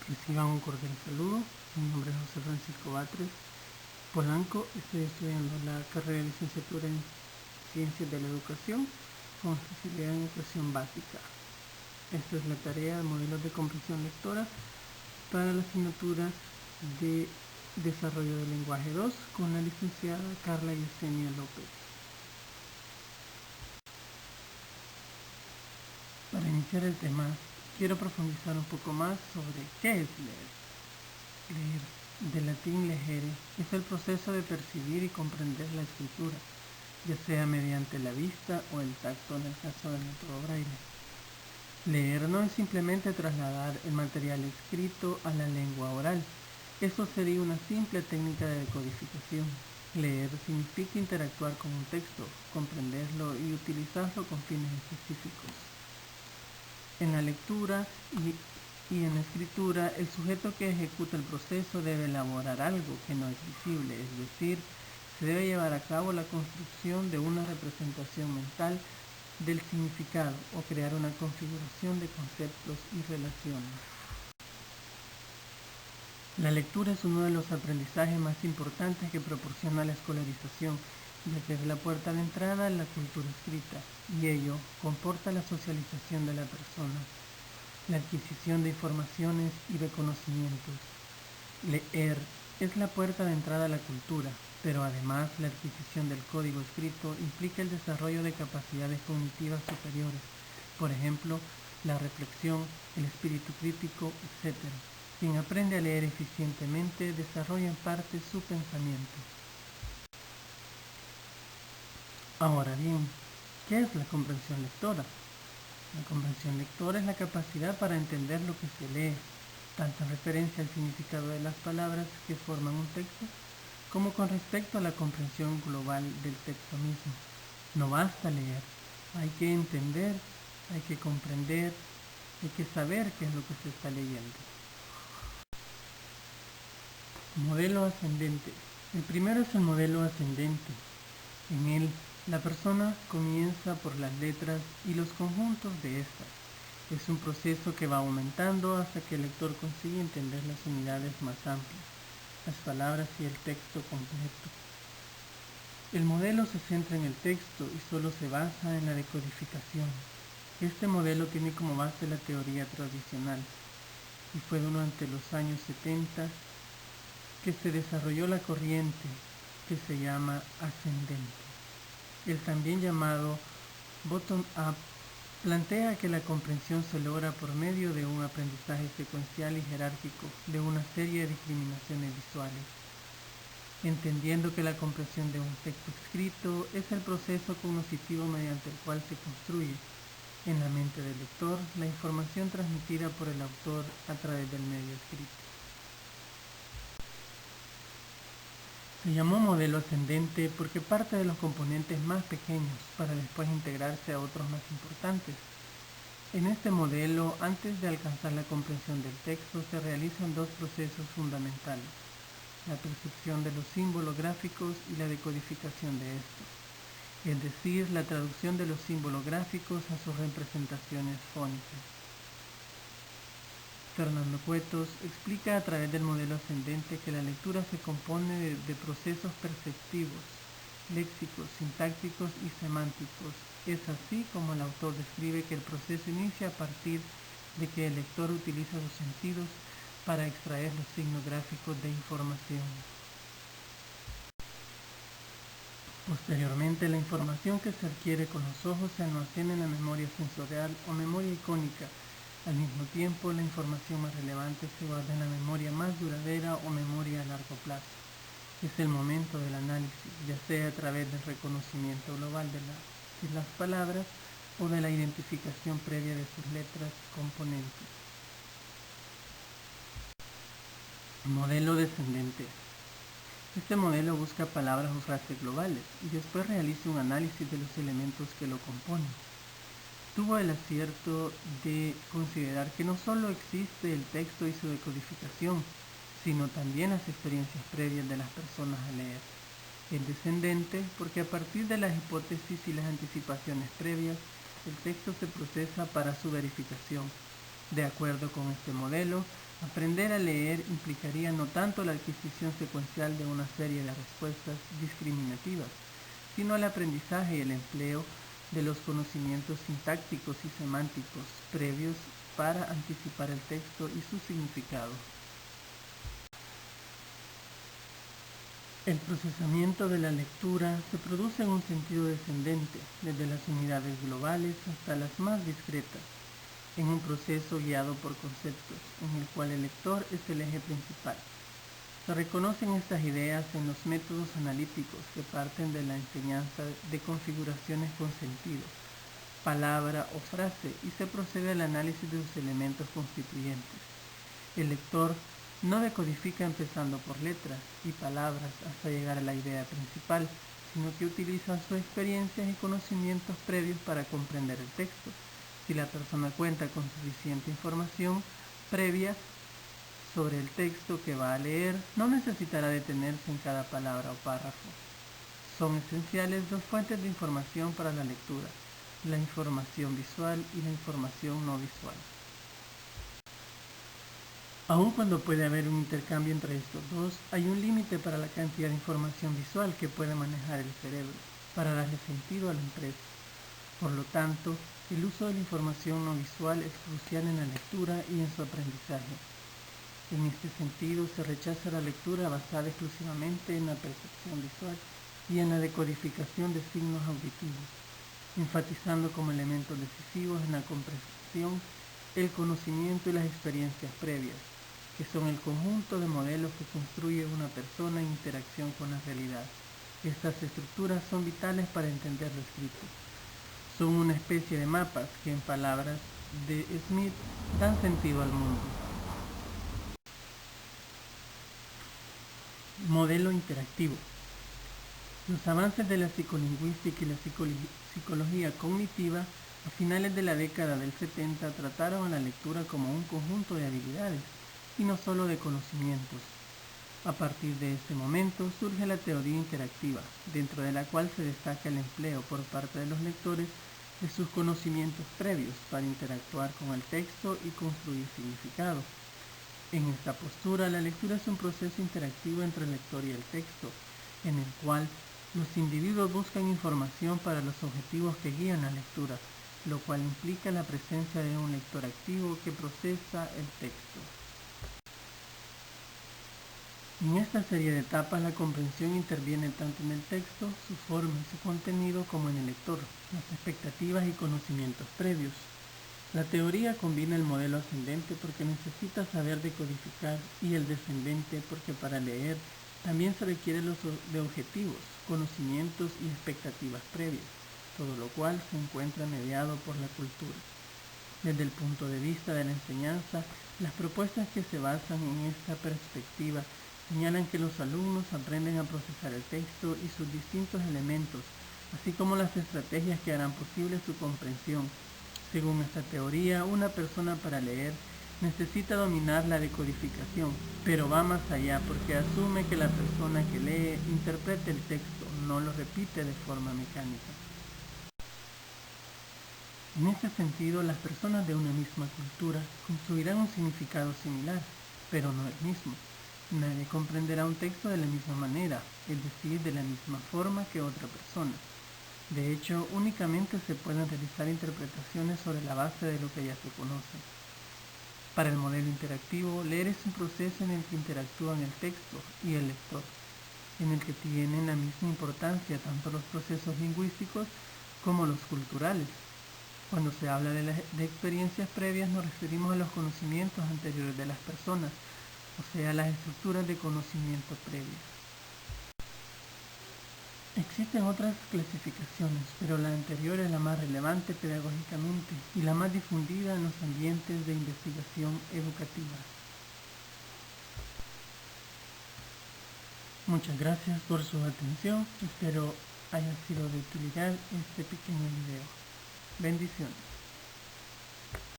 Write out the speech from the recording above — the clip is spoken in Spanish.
Reciban un cordial saludo. Mi nombre es José Francisco Batres Polanco. Estoy estudiando la carrera de licenciatura en Ciencias de la Educación con especialidad en Educación Básica. Esta es la tarea de modelos de comprensión lectora para la asignatura de Desarrollo del Lenguaje 2 con la licenciada Carla Yesenia López. Para iniciar el tema, quiero profundizar un poco más sobre qué es leer. Leer, del latín legere, es el proceso de percibir y comprender la escritura, ya sea mediante la vista o el tacto en el caso del método Braille. Leer no es simplemente trasladar el material escrito a la lengua oral. Eso sería una simple técnica de decodificación. Leer significa interactuar con un texto, comprenderlo y utilizarlo con fines específicos. En la lectura y en la escritura, el sujeto que ejecuta el proceso debe elaborar algo que no es visible, es decir, se debe llevar a cabo la construcción de una representación mental del significado o crear una configuración de conceptos y relaciones. La lectura es uno de los aprendizajes más importantes que proporciona la escolarización, ya que es la puerta de entrada a la cultura escrita, y ello comporta la socialización de la persona, la adquisición de informaciones y de conocimientos. Leer es la puerta de entrada a la cultura, pero además la adquisición del código escrito implica el desarrollo de capacidades cognitivas superiores, por ejemplo, la reflexión, el espíritu crítico, etc. Quien aprende a leer eficientemente desarrolla en parte su pensamiento. Ahora bien, ¿qué es la comprensión lectora? La comprensión lectora es la capacidad para entender lo que se lee, tanto en referencia al significado de las palabras que forman un texto, como con respecto a la comprensión global del texto mismo. No basta leer, hay que entender, hay que comprender, hay que saber qué es lo que se está leyendo. Modelo ascendente. El primero es el modelo ascendente. En él, la persona comienza por las letras y los conjuntos de estas. Es un proceso que va aumentando hasta que el lector consigue entender las unidades más amplias, las palabras y el texto completo. El modelo se centra en el texto y solo se basa en la decodificación. Este modelo tiene como base la teoría tradicional y fue durante los años 70 que se desarrolló la corriente que se llama ascendente. El también llamado bottom-up plantea que la comprensión se logra por medio de un aprendizaje secuencial y jerárquico de una serie de discriminaciones visuales, entendiendo que la comprensión de un texto escrito es el proceso cognoscitivo mediante el cual se construye en la mente del lector la información transmitida por el autor a través del medio escrito. Se llamó modelo ascendente porque parte de los componentes más pequeños para después integrarse a otros más importantes. En este modelo, antes de alcanzar la comprensión del texto, se realizan dos procesos fundamentales: la percepción de los símbolos gráficos y la decodificación de estos, es decir, la traducción de los símbolos gráficos a sus representaciones fónicas. Fernando Cuetos explica a través del modelo ascendente que la lectura se compone de procesos perceptivos, léxicos, sintácticos y semánticos. Es así como el autor describe que el proceso inicia a partir de que el lector utiliza sus sentidos para extraer los signos gráficos de información. Posteriormente, la información que se adquiere con los ojos se almacena en la memoria sensorial o memoria icónica. Al mismo tiempo, la información más relevante se guarda en la memoria más duradera o memoria a largo plazo. Es el momento del análisis, ya sea a través del reconocimiento global de las palabras o de la identificación previa de sus letras componentes. Modelo descendente. Este modelo busca palabras o frases globales y después realiza un análisis de los elementos que lo componen. Tuvo el acierto de considerar que no solo existe el texto y su decodificación, sino también las experiencias previas de las personas al leer. Es descendente porque a partir de las hipótesis y las anticipaciones previas, el texto se procesa para su verificación. De acuerdo con este modelo, Aprender a leer implicaría no tanto la adquisición secuencial de una serie de respuestas discriminativas, sino el aprendizaje y el empleo de los conocimientos sintácticos y semánticos previos para anticipar el texto y su significado. El procesamiento de la lectura se produce en un sentido descendente, desde las unidades globales hasta las más discretas, en un proceso guiado por conceptos, en el cual el lector es el eje principal. Se reconocen estas ideas en los métodos analíticos que parten de la enseñanza de configuraciones con sentido, palabra o frase, y se procede al análisis de sus elementos constituyentes. El lector no decodifica empezando por letras y palabras hasta llegar a la idea principal, sino que utiliza sus experiencias y conocimientos previos para comprender el texto. Si la persona cuenta con suficiente información previa sobre el texto que va a leer, no necesitará detenerse en cada palabra o párrafo. Son esenciales dos fuentes de información para la lectura: la información visual y la información no visual. Aun cuando puede haber un intercambio entre estos dos, hay un límite para la cantidad de información visual que puede manejar el cerebro para darle sentido a lo impreso. Por lo tanto, el uso de la información no visual es crucial en la lectura y en su aprendizaje. En este sentido, se rechaza la lectura basada exclusivamente en la percepción visual y en la decodificación de signos auditivos, enfatizando como elementos decisivos en la comprensión el conocimiento y las experiencias previas, que son el conjunto de modelos que construye una persona en interacción con la realidad. Estas estructuras son vitales para entender lo escrito. Son una especie de mapas que, en palabras de Smith, dan sentido al mundo. Modelo interactivo. Los avances de la psicolingüística y la psicología cognitiva a finales de la década del 70 trataron a la lectura como un conjunto de habilidades y no solo de conocimientos. A partir de este momento surge la teoría interactiva, dentro de la cual se destaca el empleo por parte de los lectores de sus conocimientos previos para interactuar con el texto y construir significado. En esta postura, la lectura es un proceso interactivo entre el lector y el texto, en el cual los individuos buscan información para los objetivos que guían la lectura, lo cual implica la presencia de un lector activo que procesa el texto. En esta serie de etapas, la comprensión interviene tanto en el texto, su forma y su contenido, como en el lector, las expectativas y conocimientos previos. La teoría combina el modelo ascendente porque necesita saber decodificar y el descendente porque para leer también se requiere de objetivos, conocimientos y expectativas previas, todo lo cual se encuentra mediado por la cultura. Desde el punto de vista de la enseñanza, las propuestas que se basan en esta perspectiva señalan que los alumnos aprenden a procesar el texto y sus distintos elementos, así como las estrategias que harán posible su comprensión. Según esta teoría, una persona para leer necesita dominar la decodificación, pero va más allá porque asume que la persona que lee interpreta el texto, no lo repite de forma mecánica. En este sentido, las personas de una misma cultura construirán un significado similar, pero no el mismo. Nadie comprenderá un texto de la misma manera, es decir, de la misma forma que otra persona. De hecho, únicamente se pueden realizar interpretaciones sobre la base de lo que ya se conoce. Para el modelo interactivo, leer es un proceso en el que interactúan el texto y el lector, en el que tienen la misma importancia tanto los procesos lingüísticos como los culturales. Cuando se habla de experiencias previas, nos referimos a los conocimientos anteriores de las personas, o sea, las estructuras de conocimiento previas. Existen otras clasificaciones, pero la anterior es la más relevante pedagógicamente y la más difundida en los ambientes de investigación educativa. Muchas gracias por su atención, espero haya sido de utilidad este pequeño video. Bendiciones.